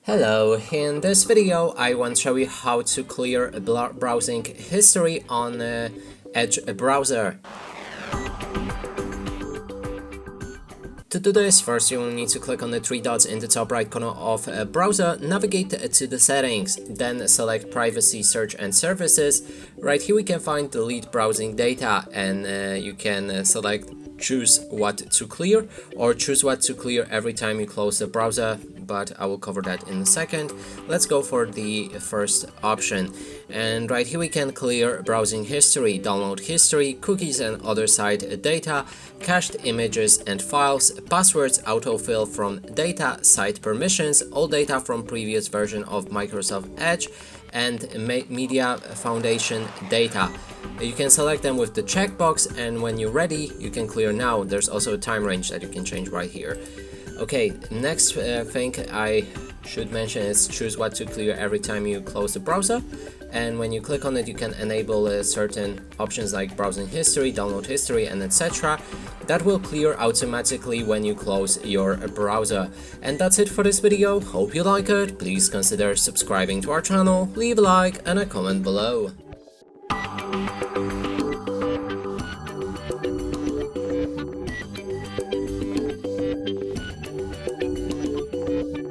Hello, in this video I want to show you how to clear browsing history on Edge browser. To do this, first you will need to click on the three dots in the top right corner of a browser, navigate to the settings, then select privacy, search and services. Right here we can find delete browsing data, and you can choose what to clear or choose what to clear every time you close the browser, but I will cover that in a second. Let's go for the first option, and right here we can clear browsing history, download history, cookies and other site data, cached images and files, passwords, autofill from data, site permissions, all data from previous version of Microsoft Edge, and media foundation data. You can select them with the checkbox, and when you're ready you can clear now. There's also a time range that you can change right here. Okay, next thing I should mention is choose what to clear every time you close the browser, and when you click on it you can enable certain options like browsing history, download history and etc. That will clear automatically when you close your browser. And that's it for this video. Hope you like it. Please consider subscribing to our channel, leave a like and a comment below.